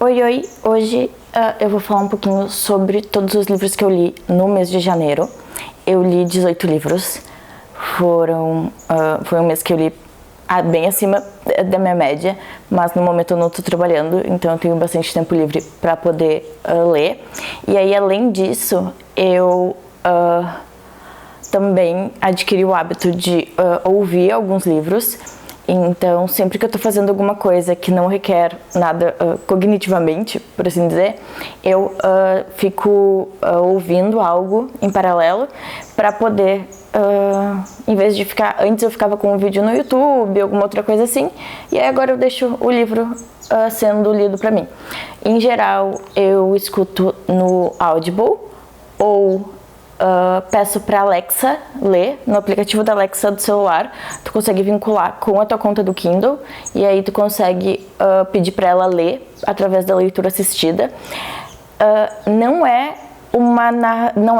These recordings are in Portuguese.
Oi, oi! Hoje eu vou falar um pouquinho sobre todos os livros que eu li no mês de janeiro. Eu li 18 livros. Foi um mês que eu li bem acima da minha média, mas no momento eu não estou trabalhando, então eu tenho bastante tempo livre para poder ler. E aí, além disso, eu também adquiri o hábito de ouvir alguns livros. Então, sempre que eu tô fazendo alguma coisa que não requer nada cognitivamente, por assim dizer, eu fico ouvindo algo em paralelo para poder, em vez de ficar... Antes eu ficava com um vídeo no YouTube, alguma outra coisa assim, e aí agora eu deixo o livro sendo lido para mim. Em geral, eu escuto no Audible ou... peço para Alexa ler. No aplicativo da Alexa do celular, tu consegue vincular com a tua conta do Kindle e aí tu consegue pedir para ela ler através da leitura assistida. Não é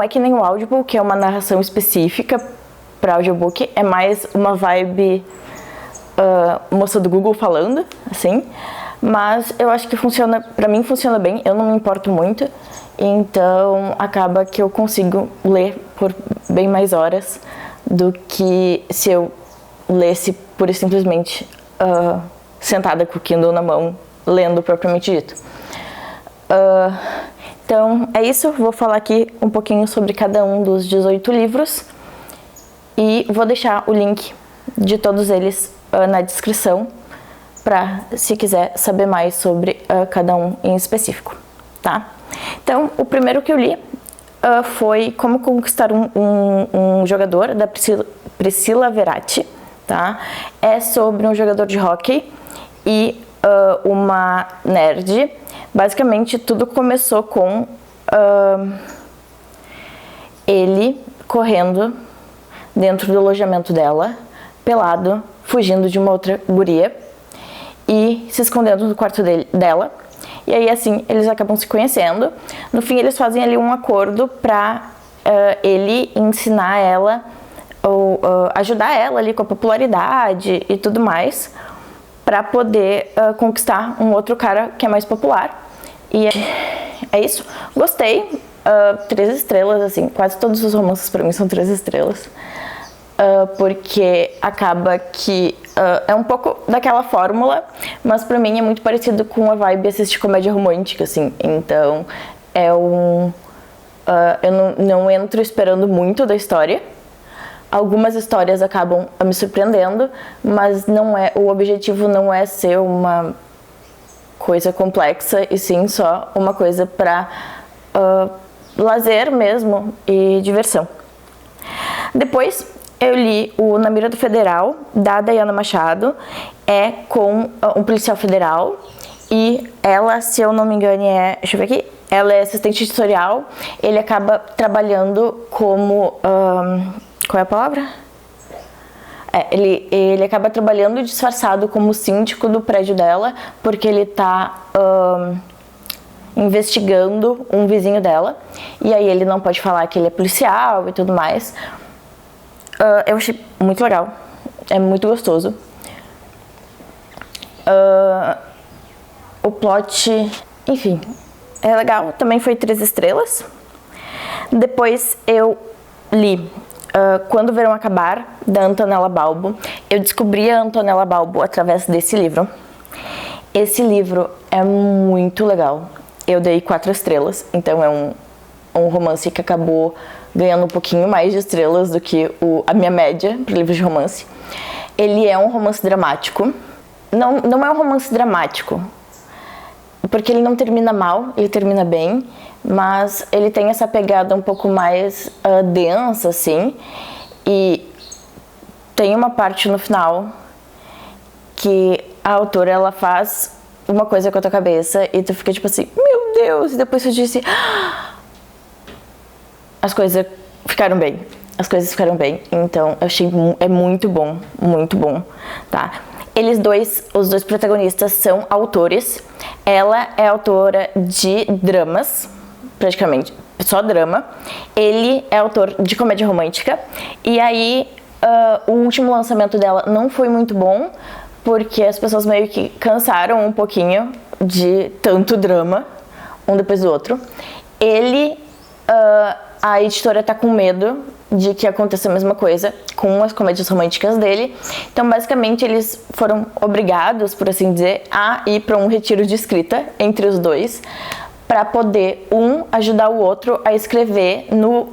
que nem o Audible, que é uma narração específica para audiobook, é mais uma vibe moça do Google falando, assim. Mas eu acho que funciona, pra mim funciona bem, eu não me importo muito, então acaba que eu consigo ler por bem mais horas do que se eu lesse pura e simplesmente sentada com o Kindle na mão, lendo propriamente dito. Então é isso, vou falar aqui um pouquinho sobre cada um dos 18 livros e vou deixar o link de todos eles na descrição, para se quiser saber mais sobre cada um em específico, tá? Então, o primeiro que eu li foi Como Conquistar um Jogador, da Priscilla Verratti, tá? É sobre um jogador de hóquei e uma nerd. Basicamente, tudo começou com ele correndo dentro do alojamento dela, pelado, fugindo de uma outra guria, e se escondendo no quarto dela. E aí, assim, eles acabam se conhecendo. No fim, eles fazem ali um acordo pra ele ensinar ela, ou ajudar ela ali com a popularidade e tudo mais, pra poder conquistar um outro cara que é mais popular. E é isso. Gostei. 3 estrelas, assim, quase todos os romances pra mim são 3 estrelas. Porque acaba que é um pouco daquela fórmula, mas pra mim é muito parecido com a vibe assistir comédia romântica, assim. Então eu não entro esperando muito da história. Algumas histórias acabam me surpreendendo, mas o objetivo não é ser uma coisa complexa, e sim só uma coisa pra lazer mesmo e diversão. Depois eu li o Na Mira do Federal, da Dayana Machado. É com um policial federal e ela, se eu não me engano, deixa eu ver aqui, ela é assistente editorial. Ele acaba trabalhando como... qual é a palavra? Ele acaba trabalhando disfarçado como síndico do prédio dela, porque ele tá investigando um vizinho dela. E aí ele não pode falar que ele é policial e tudo mais. Eu achei muito legal, é muito gostoso. O plot, enfim, é legal, também foi 3 estrelas. Depois eu li Quando o Verão Acabar, da Antonella Balbo. Eu descobri a Antonella Balbo através desse livro. Esse livro é muito legal, eu dei 4 estrelas, então é um romance que acabou ganhando um pouquinho mais de estrelas do que a minha média para livros de romance. Ele é um romance dramático. Não é um romance dramático, porque ele não termina mal, ele termina bem, mas ele tem essa pegada um pouco mais densa, assim, e tem uma parte no final que a autora, ela faz uma coisa com a tua cabeça e tu fica tipo assim, meu Deus, e depois tu diz assim, as coisas ficaram bem. As coisas ficaram bem. Então, eu achei muito bom, tá? Os dois protagonistas são autores. Ela é autora de dramas, praticamente, só drama. Ele é autor de comédia romântica. E aí, o último lançamento dela não foi muito bom, porque as pessoas meio que cansaram um pouquinho de tanto drama, um depois do outro. A editora tá com medo de que aconteça a mesma coisa com as comédias românticas dele. Então, basicamente, eles foram obrigados, por assim dizer, a ir para um retiro de escrita entre os dois, para poder ajudar o outro a escrever no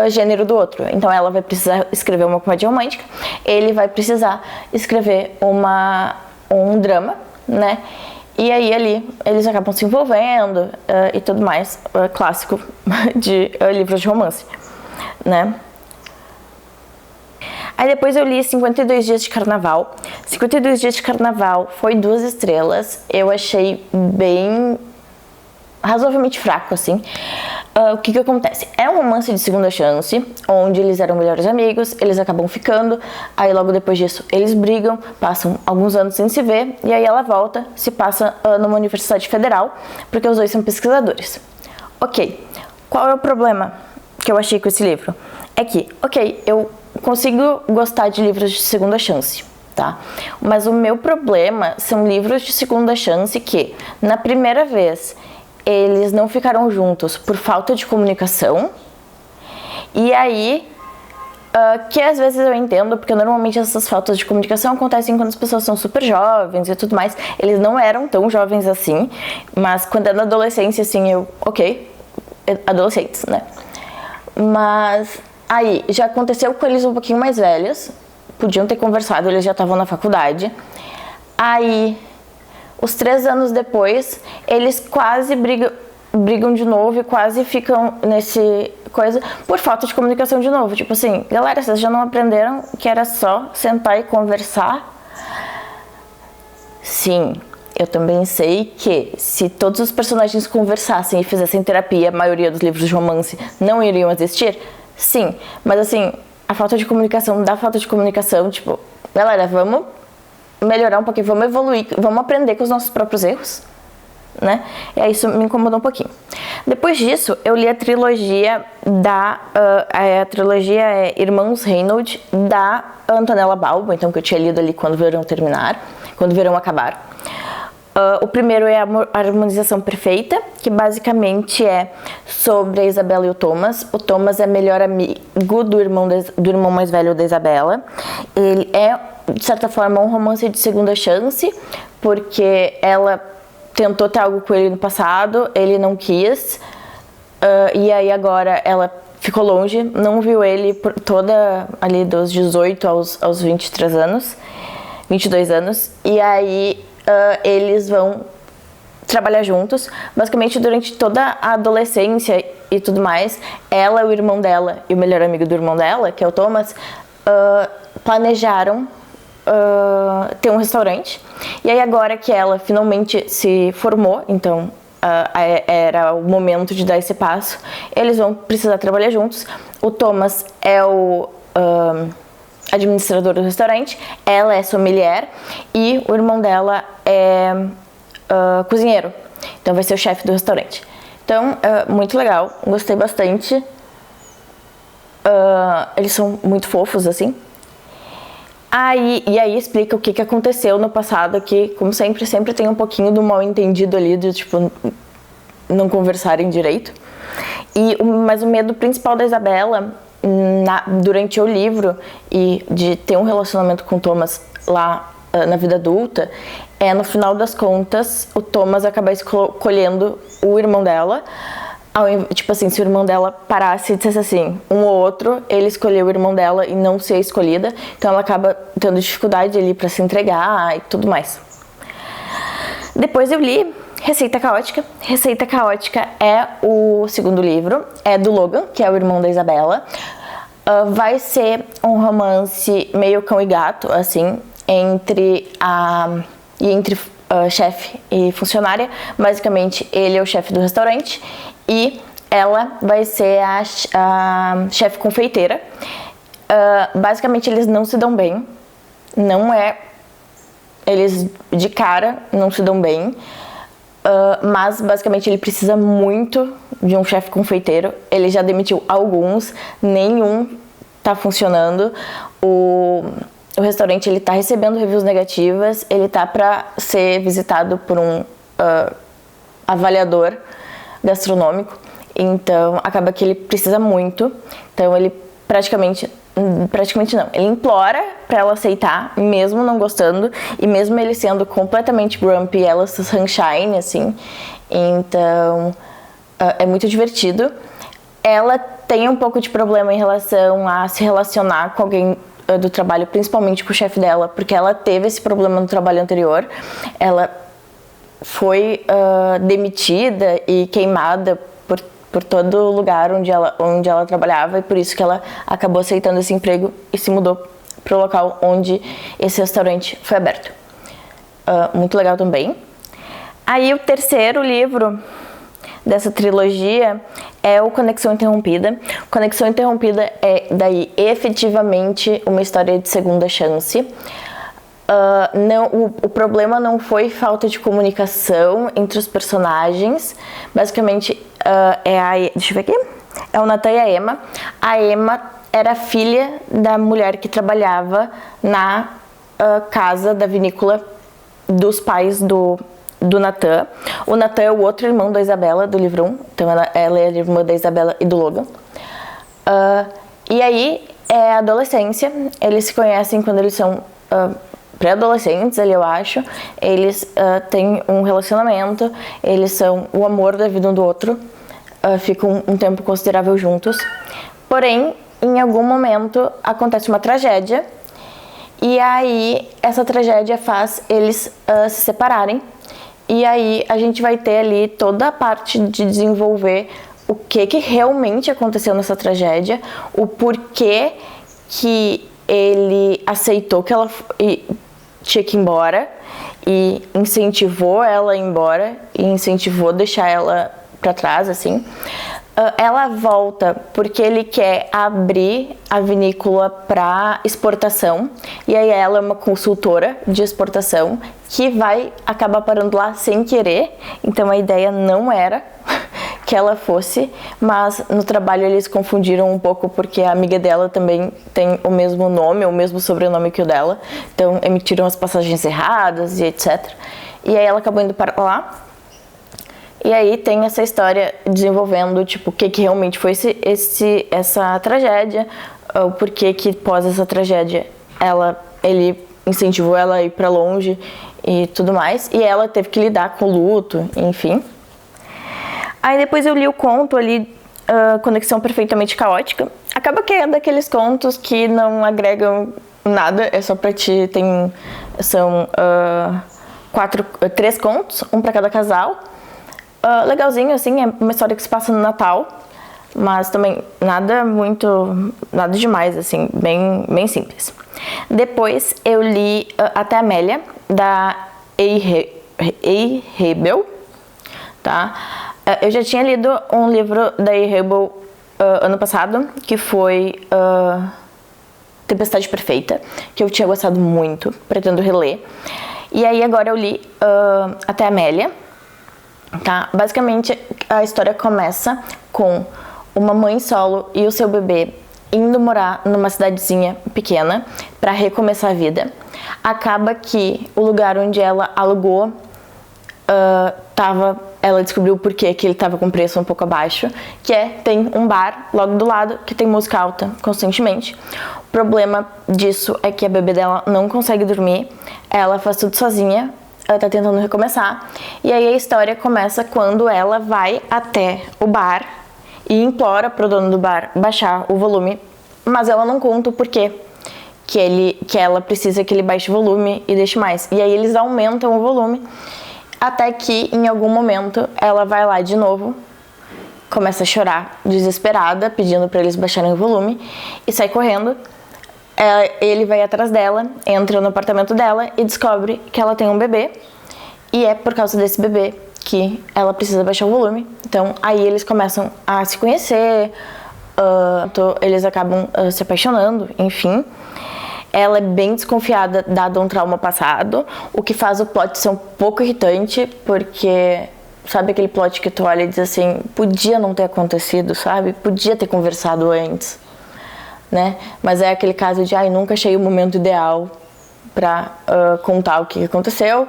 gênero do outro. Então, ela vai precisar escrever uma comédia romântica, ele vai precisar escrever um drama, né? E aí ali eles acabam se envolvendo e tudo mais, clássico de livros de romance, né? Aí depois eu li 52 Dias de Carnaval. 52 Dias de Carnaval foi 2 estrelas, eu achei bem razoavelmente fraco, assim. O que acontece? É um romance de segunda chance, onde eles eram melhores amigos, eles acabam ficando, aí logo depois disso eles brigam, passam alguns anos sem se ver, e aí ela volta, se passa numa universidade federal, porque os dois são pesquisadores. Ok, qual é o problema que eu achei com esse livro? É que, eu consigo gostar de livros de segunda chance, tá? Mas o meu problema são livros de segunda chance que, na primeira vez, eles não ficaram juntos por falta de comunicação, e aí, que às vezes eu entendo, porque normalmente essas faltas de comunicação acontecem quando as pessoas são super jovens e tudo mais. Eles não eram tão jovens assim, mas quando é na adolescência, assim, adolescentes, né? Mas aí, já aconteceu com eles um pouquinho mais velhos, podiam ter conversado, eles já estavam na faculdade. Aí, os 3 anos depois, eles quase brigam de novo e quase ficam nesse coisa por falta de comunicação de novo. Tipo assim, galera, vocês já não aprenderam que era só sentar e conversar? Sim, eu também sei que se todos os personagens conversassem e fizessem terapia, a maioria dos livros de romance não iriam existir? Sim, mas assim, a falta de comunicação, tipo, galera, vamos melhorar um pouquinho, vamos evoluir, vamos aprender com os nossos próprios erros, né? E aí isso me incomodou um pouquinho. Depois disso, eu li a trilogia a trilogia é Irmãos Reynolds, da Antonella Balbo, então, que eu tinha lido ali quando o verão acabar. O primeiro é a Harmonização Perfeita, que basicamente é sobre a Isabela e o Thomas. O Thomas é melhor amigo do irmão mais velho da Isabela. Ele é, de certa forma, um romance de segunda chance, porque ela tentou ter algo com ele no passado, ele não quis, e aí agora ela ficou longe, não viu ele por toda ali dos 18 aos 22 anos, e aí eles vão trabalhar juntos, basicamente durante toda a adolescência e tudo mais. Ela, o irmão dela e o melhor amigo do irmão dela, que é o Thomas, planejaram ter um restaurante, e aí agora que ela finalmente se formou, então era o momento de dar esse passo, eles vão precisar trabalhar juntos. O Thomas é o administrador do restaurante, ela é sommelier e o irmão dela é cozinheiro, então vai ser o chefe do restaurante. Então, muito legal, gostei bastante. Eles são muito fofos, assim. E aí explica o que aconteceu no passado, que, como sempre tem um pouquinho do mal entendido ali, de tipo, não conversarem direito. Mas o medo principal da Isabela, durante o livro, e de ter um relacionamento com o Thomas lá na vida adulta, é, no final das contas, o Thomas acabar escolhendo o irmão dela. Tipo assim, se o irmão dela parasse e dissesse assim, um ou outro, ele escolheu o irmão dela e não ser escolhida, então ela acaba tendo dificuldade ali pra se entregar e tudo mais. Depois eu li Receita Caótica. Receita Caótica é o segundo livro, é do Logan, que é o irmão da Isabela. Vai ser um romance meio cão e gato, assim, entre chefe e funcionária. Basicamente, ele é o chefe do restaurante e ela vai ser a chefe confeiteira. Basicamente, eles não se dão bem. Eles de cara não se dão bem. Mas basicamente ele precisa muito de um chefe confeiteiro. Ele já demitiu alguns, nenhum tá funcionando. O restaurante ele tá recebendo reviews negativas, ele tá para ser visitado por um avaliador gastronômico, então acaba que ele precisa muito, então ele praticamente não, ele implora pra ela aceitar, mesmo não gostando, e mesmo ele sendo completamente grumpy, ela sunshine, assim, então é muito divertido. Ela tem um pouco de problema em relação a se relacionar com alguém do trabalho, principalmente com o chefe dela, porque ela teve esse problema no trabalho anterior, ela foi demitida e queimada por todo lugar onde ela trabalhava, e por isso que ela acabou aceitando esse emprego e se mudou para o local onde esse restaurante foi aberto. Muito legal também. Aí o terceiro livro dessa trilogia é o Conexão Interrompida. Conexão Interrompida é daí efetivamente uma história de segunda chance. O problema não foi falta de comunicação entre os personagens. Basicamente, deixa eu ver aqui. É o Nathan e a Emma. A Emma era filha da mulher que trabalhava na casa da vinícola dos pais do Nathan. O Nathan é o outro irmão da Isabela, do livro 1. Então ela é a irmã da Isabela e do Logan. E aí, é a adolescência. Eles se conhecem quando eles são pré-adolescentes, ali eu acho. Eles têm um relacionamento. Eles são o amor da vida um do outro. Ficam um tempo considerável juntos. Porém, em algum momento, acontece uma tragédia. E aí, essa tragédia faz eles se separarem. E aí a gente vai ter ali toda a parte de desenvolver o que realmente aconteceu nessa tragédia, o porquê que ele aceitou que ela tinha que ir embora e incentivou ela a ir embora e incentivou deixar ela pra trás, assim. Ela volta porque ele quer abrir a vinícola para exportação, e aí ela é uma consultora de exportação que vai acabar parando lá sem querer, então a ideia não era que ela fosse, mas no trabalho eles confundiram um pouco porque a amiga dela também tem o mesmo nome, o mesmo sobrenome que o dela, então emitiram as passagens erradas e etc. E aí ela acabou indo para lá. E aí tem essa história desenvolvendo, tipo, o que realmente foi essa tragédia, o porquê que pós essa tragédia ele incentivou ela a ir pra longe e tudo mais. E ela teve que lidar com o luto, enfim. Aí depois eu li o conto ali, Conexão Perfeitamente Caótica. Acaba que é daqueles contos que não agregam nada, é só pra ti, são 3 contos, um pra cada casal. Legalzinho, assim, é uma história que se passa no Natal, mas também nada demais, assim, bem simples. Depois eu li Até Amélia, da A. Hebel, tá? Eu já tinha lido um livro da A. Hebel ano passado, que foi Tempestade Perfeita, que eu tinha gostado muito, pretendo reler. E aí agora eu li Até Amélia. Tá? Basicamente, a história começa com uma mãe solo e o seu bebê indo morar numa cidadezinha pequena para recomeçar a vida. Acaba que o lugar onde ela alugou ela descobriu por que ele estava com preço um pouco abaixo, tem um bar logo do lado que tem música alta constantemente. O problema disso é que a bebê dela não consegue dormir, ela faz tudo sozinha. Ela tá tentando recomeçar, e aí a história começa quando ela vai até o bar e implora pro dono do bar baixar o volume, mas ela não conta o porquê que ela precisa que ele baixe o volume e deixe mais. E aí eles aumentam o volume, até que em algum momento ela vai lá de novo, começa a chorar desesperada, pedindo para eles baixarem o volume, e sai correndo. Ele vai atrás dela, entra no apartamento dela e descobre que ela tem um bebê, e é por causa desse bebê que ela precisa baixar o volume. Então aí eles começam a se conhecer, eles acabam se apaixonando, enfim. Ela é bem desconfiada, dado um trauma passado, o que faz o plot ser um pouco irritante, porque sabe aquele plot que tu olha e diz assim, podia não ter acontecido, sabe? Podia ter conversado antes. Né? Mas é aquele caso de nunca achei o momento ideal para contar o que aconteceu,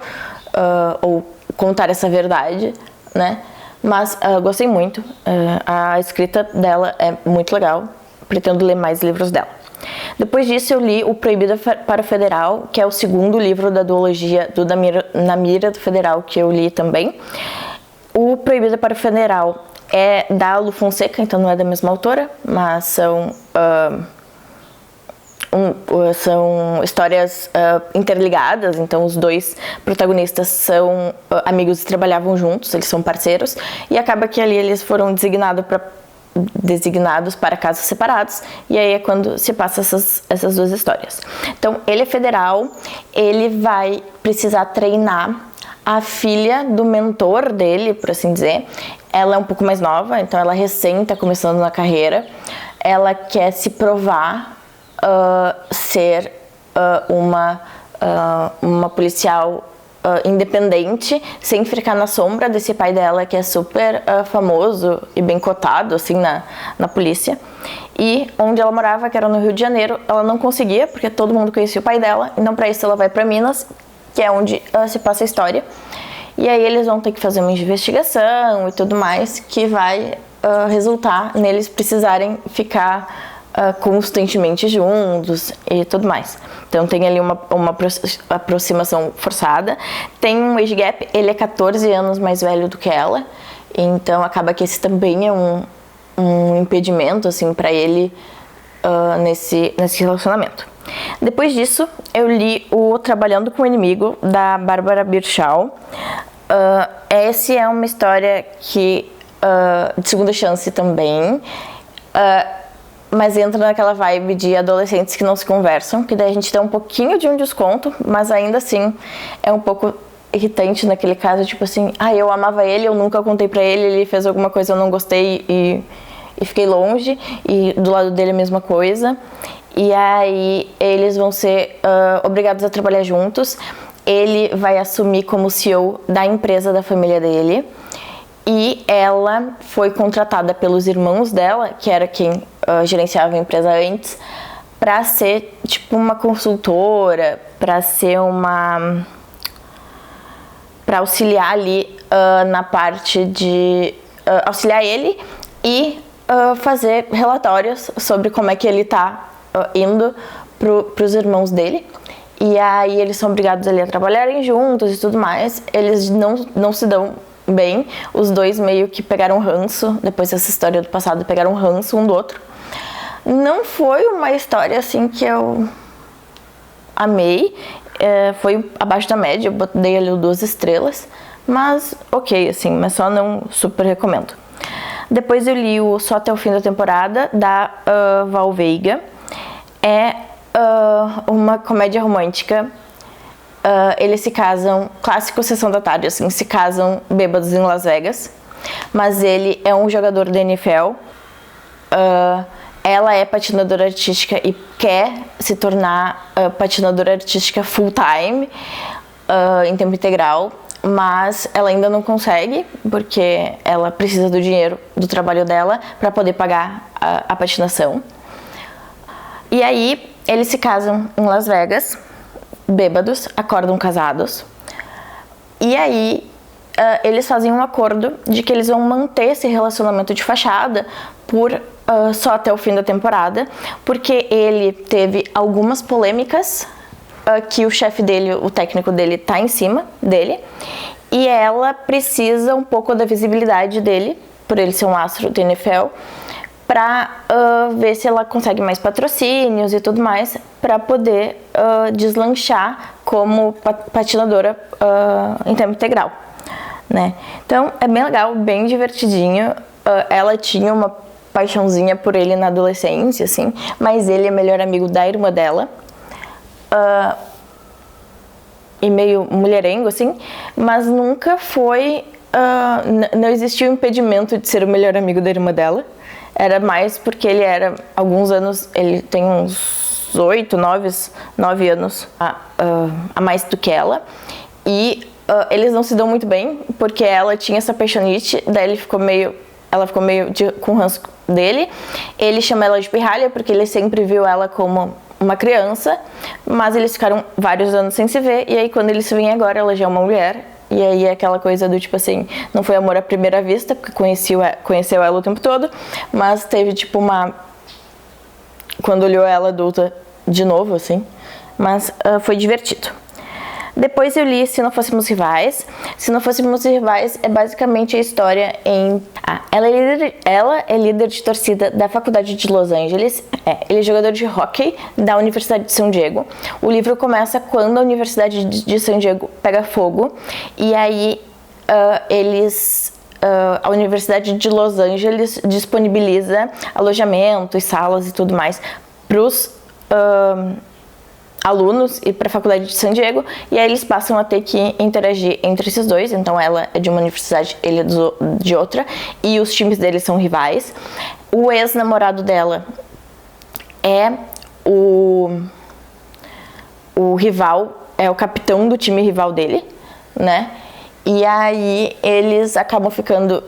ou contar essa verdade, né? Mas gostei muito, a escrita dela é muito legal, pretendo ler mais livros dela. Depois disso eu li O Proibido para o Federal, que é o segundo livro da duologia do Na Mira do Federal, que eu li também. O Proibido para o Federal é da Lu Fonseca, então não é da mesma autora, mas são histórias interligadas, então os dois protagonistas são amigos e trabalhavam juntos, eles são parceiros, e acaba que ali eles foram designados para casos separados, e aí é quando se passa essas duas histórias. Então, ele é federal, ele vai precisar treinar a filha do mentor dele, por assim dizer. Ela é um pouco mais nova, então ela recém está começando na carreira, ela quer se provar ser uma policial independente, sem ficar na sombra desse pai dela, que é super famoso e bem cotado assim na polícia. E onde ela morava, que era no Rio de Janeiro, ela não conseguia, porque todo mundo conhecia o pai dela, então para isso ela vai para Minas, que é onde se passa a história. E aí eles vão ter que fazer uma investigação e tudo mais, que vai resultar neles precisarem ficar constantemente juntos e tudo mais. Então tem ali uma aproximação forçada. Tem um age gap, ele é 14 anos mais velho do que ela, então acaba que esse também é um impedimento assim para ele nesse relacionamento. Depois disso, eu li o Trabalhando com o Inimigo, da Bárbara Birchall. Essa é uma história que de segunda chance também, mas entra naquela vibe de adolescentes que não se conversam, que daí a gente tem um pouquinho de um desconto, mas ainda assim é um pouco irritante naquele caso, tipo assim, eu amava ele, eu nunca contei pra ele, ele fez alguma coisa, eu não gostei e fiquei longe, e do lado dele a mesma coisa, e aí eles vão ser obrigados a trabalhar juntos. Ele vai assumir como CEO da empresa da família dele, e ela foi contratada pelos irmãos dela, que era quem gerenciava a empresa antes, para ser tipo uma consultora, para auxiliar ali na parte de auxiliar ele e fazer relatórios sobre como é que ele está indo para os irmãos dele. E aí eles são obrigados ali a trabalharem juntos e tudo mais. Eles não se dão bem, os dois meio que pegaram ranço, depois dessa história do passado, pegaram ranço um do outro. Não foi uma história assim que eu amei, foi abaixo da média, eu dei ali 2 estrelas, mas ok, assim, mas só não super recomendo. Depois eu li o Só Até o Fim da Temporada, da Val Veiga. É uma comédia romântica. Eles se casam, clássico Sessão da Tarde, assim, se casam bêbados em Las Vegas, mas ele é um jogador da NFL, ela é patinadora artística e quer se tornar patinadora artística full time, em tempo integral, mas ela ainda não consegue, porque ela precisa do dinheiro do trabalho dela para poder pagar a patinação. E aí eles se casam em Las Vegas, bêbados, acordam casados, e aí eles fazem um acordo de que eles vão manter esse relacionamento de fachada por só até o fim da temporada, porque ele teve algumas polêmicas que o chefe dele, o técnico dele, tá em cima dele, e ela precisa um pouco da visibilidade dele, por ele ser um astro do NFL, para ver se ela consegue mais patrocínios e tudo mais, para poder deslanchar como patinadora em tempo integral, né? Então é bem legal, bem divertidinho. Ela tinha uma paixãozinha por ele na adolescência, assim, mas ele é melhor amigo da irmã dela, e meio mulherengo, assim, mas nunca foi, não existiu impedimento de ser o melhor amigo da irmã dela. Era mais porque ele era, alguns anos, ele tem uns 8, 9 anos a mais do que ela. E eles não se dão muito bem, porque ela tinha essa paixonite, daí ela ficou meio com ranço dele. Ele chama ela de pirralha, porque ele sempre viu ela como uma criança, mas eles ficaram vários anos sem se ver, e aí quando eles se veem agora, ela já é uma mulher, E aí é aquela coisa do tipo assim, não foi amor à primeira vista, porque conheceu ela o tempo todo, mas teve tipo quando olhou ela adulta de novo, assim, mas foi divertido. Depois eu li Se Não Fôssemos Rivais. Se Não Fôssemos Rivais é basicamente a história em... ela é líder de torcida da Faculdade de Los Angeles. Ele é jogador de hóquei da Universidade de São Diego. O livro começa quando a Universidade de São Diego pega fogo. E aí a Universidade de Los Angeles disponibiliza alojamento e salas e tudo mais para os alunos e para a Faculdade de San Diego, e aí eles passam a ter que interagir entre esses dois. Então ela é de uma universidade, ele é de outra, e os times deles são rivais. O ex-namorado dela é o rival, é o capitão do time rival dele, né? E aí eles acabam ficando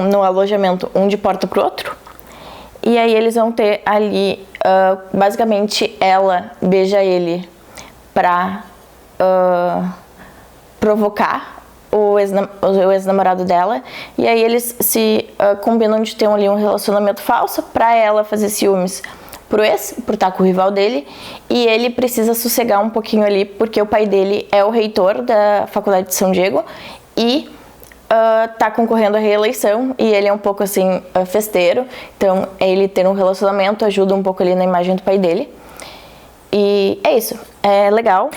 no alojamento, um de porta pro outro. E aí eles vão ter ali, basicamente ela beija ele pra provocar o ex-namorado dela. E aí eles se combinam de ter ali um relacionamento falso pra ela fazer ciúmes pro ex, por estar com o rival dele. E ele precisa sossegar um pouquinho ali, porque o pai dele é o reitor da Faculdade de São Diego e tá concorrendo à reeleição, e ele é um pouco assim festeiro, então ele ter um relacionamento ajuda um pouco ali na imagem do pai dele. E é isso, é legal.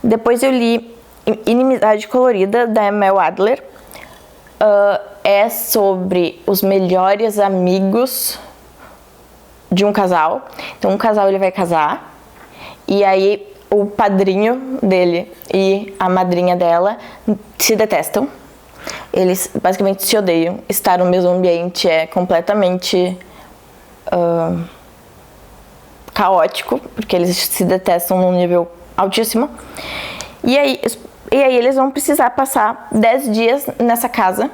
Depois eu li Inimizade Colorida, da Mel Adler. É sobre os melhores amigos de um casal. Então um casal ele vai casar, e aí o padrinho dele e a madrinha dela se detestam. Eles basicamente se odeiam. Estar no mesmo ambiente é completamente caótico, porque eles se detestam num nível altíssimo. E aí eles vão precisar passar 10 dias nessa casa,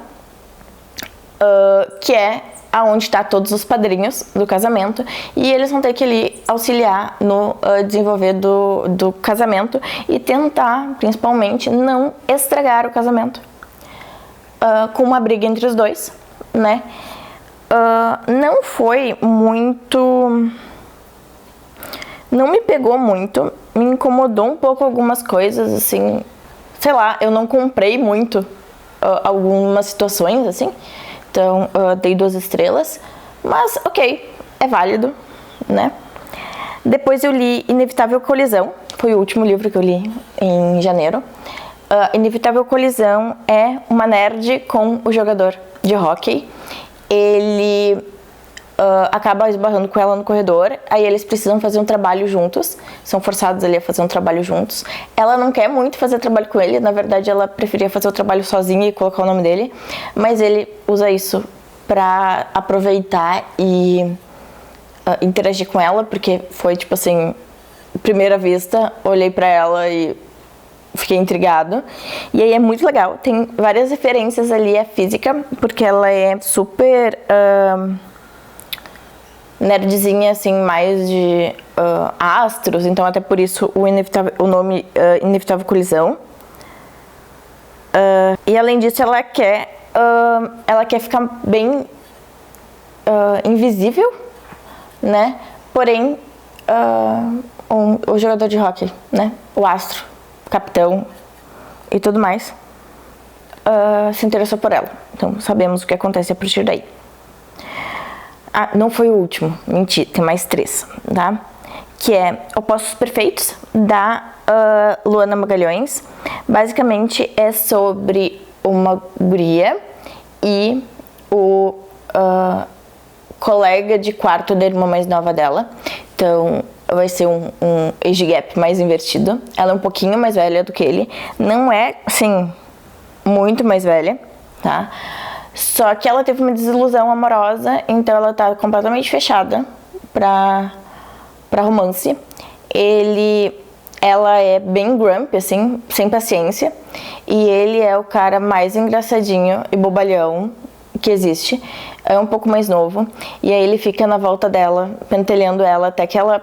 que é aonde está todos os padrinhos do casamento, e eles vão ter que ali auxiliar no desenvolver do casamento e tentar, principalmente, não estragar o casamento. Com uma briga entre os dois, né? Não foi muito... Não me pegou muito, me incomodou um pouco algumas coisas, assim... Sei lá, eu não comprei muito algumas situações, assim. Então, dei 2 estrelas. Mas, ok, é válido, né? Depois eu li Inevitável Colisão. Foi o último livro que eu li em janeiro. Inevitável Colisão é uma nerd com o jogador de hóquei. Ele acaba esbarrando com ela no corredor, aí eles precisam fazer um trabalho juntos, são forçados ali a fazer um trabalho juntos. Ela não quer muito fazer trabalho com ele, na verdade ela preferia fazer o trabalho sozinha e colocar o nome dele, mas ele usa isso pra aproveitar e interagir com ela, porque foi tipo assim, primeira vista, olhei pra ela e fiquei intrigado. E aí é muito legal, tem várias referências ali à física, porque ela é super nerdzinha, assim, mais de astros, então até por isso o nome Inevitável Colisão. E além disso ela quer ficar bem invisível, né? Porém, o jogador de hóquei, né? O astro, o capitão e tudo mais, se interessou por ela. Então sabemos o que acontece a partir daí. Não foi o último, mentira, tem mais 3, tá? Que é Opostos Perfeitos, da Luana Magalhães. Basicamente é sobre uma guria e o colega de quarto da irmã mais nova dela. Então vai ser um age gap mais invertido. Ela é um pouquinho mais velha do que ele. Não é, assim, muito mais velha, tá? Só que ela teve uma desilusão amorosa, então ela tá completamente fechada pra romance. Ela é bem grumpy, assim, sem paciência. E ele é o cara mais engraçadinho e bobalhão que existe. É um pouco mais novo. E aí ele fica na volta dela, pentelhando ela, até que ela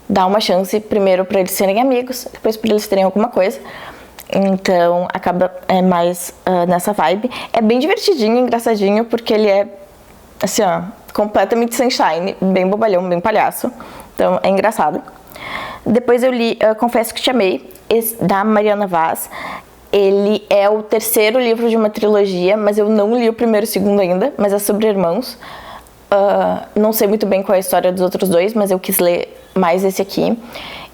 dá uma chance, primeiro pra eles serem amigos, depois pra eles terem alguma coisa. Então acaba mais nessa vibe. É bem divertidinho, engraçadinho, porque ele é assim, ó, completamente sunshine, bem bobalhão, bem palhaço. Então é engraçado. Depois eu li Confesso que Te Amei, da Mariana Vaz. Ele é o terceiro livro de uma trilogia, mas eu não li o primeiro e o segundo ainda, mas é sobre irmãos. Não sei muito bem qual é a história dos outros dois, mas eu quis ler mais esse aqui.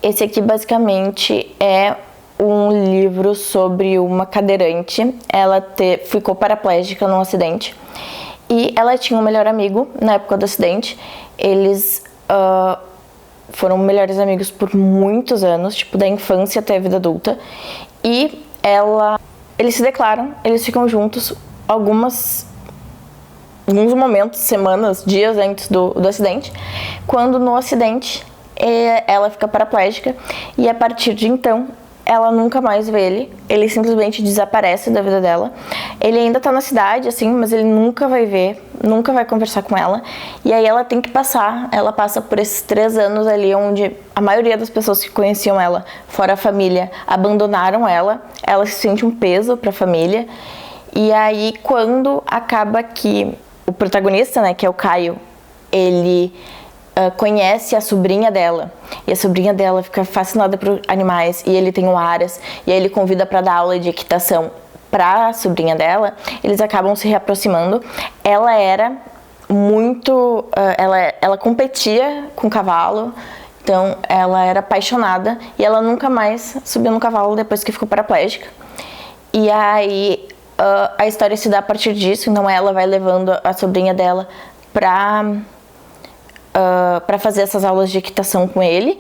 Esse aqui basicamente é um livro sobre uma cadeirante. Ela ficou paraplégica num acidente e ela tinha um melhor amigo na época do acidente. Eles foram melhores amigos por muitos anos, tipo da infância até a vida adulta. E eles se declaram, eles ficam juntos alguns momentos, semanas, dias antes do acidente, quando no acidente ela fica paraplégica e a partir de então ela nunca mais vê ele simplesmente desaparece da vida dela. Ele ainda tá na cidade, assim, mas ele nunca vai ver, nunca vai conversar com ela. E aí ela passa por esses 3 anos ali onde a maioria das pessoas que conheciam ela, fora a família, abandonaram ela. Ela se sente um peso pra família. E aí quando acaba que o protagonista, né, que é o Caio, ele conhece a sobrinha dela, e a sobrinha dela fica fascinada por animais, e ele tem o Aras, e aí ele convida para dar aula de equitação para a sobrinha dela. Eles acabam se reaproximando. Ela era muito... ela competia com cavalo, então ela era apaixonada, e ela nunca mais subiu no cavalo depois que ficou paraplégica. E aí a história se dá a partir disso. Então ela vai levando a sobrinha dela para fazer essas aulas de equitação com ele,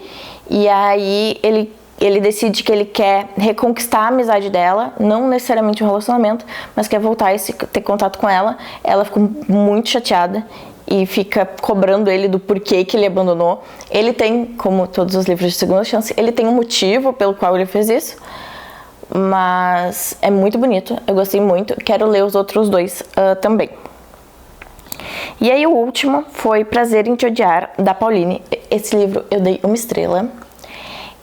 e aí ele decide que ele quer reconquistar a amizade dela, não necessariamente um relacionamento, mas quer voltar e ter contato com ela. Ela fica muito chateada e fica cobrando ele do porquê que ele abandonou. Ele tem, como todos os livros de segunda chance, ele tem um motivo pelo qual ele fez isso, mas é muito bonito, eu gostei muito, quero ler os outros 2 também. E aí o último foi Prazer em Te Odiar, da Pauline. Esse livro eu dei 1 estrela.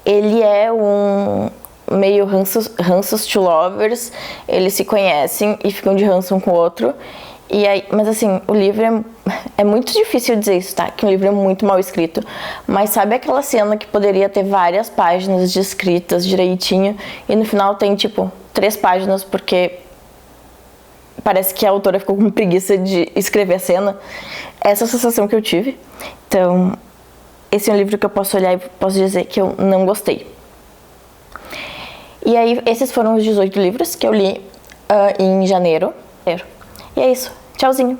Ele é um meio ranços to lovers. Eles se conhecem e ficam de ranço um com o outro. E aí, mas assim, o livro é muito difícil dizer isso, tá? Que o livro é muito mal escrito. Mas sabe aquela cena que poderia ter várias páginas descritas direitinho e no final tem tipo 3 páginas porque parece que a autora ficou com preguiça de escrever a cena? Essa é a sensação que eu tive. Então, esse é um livro que eu posso olhar e posso dizer que eu não gostei. E aí, esses foram os 18 livros que eu li em janeiro. E é isso. Tchauzinho!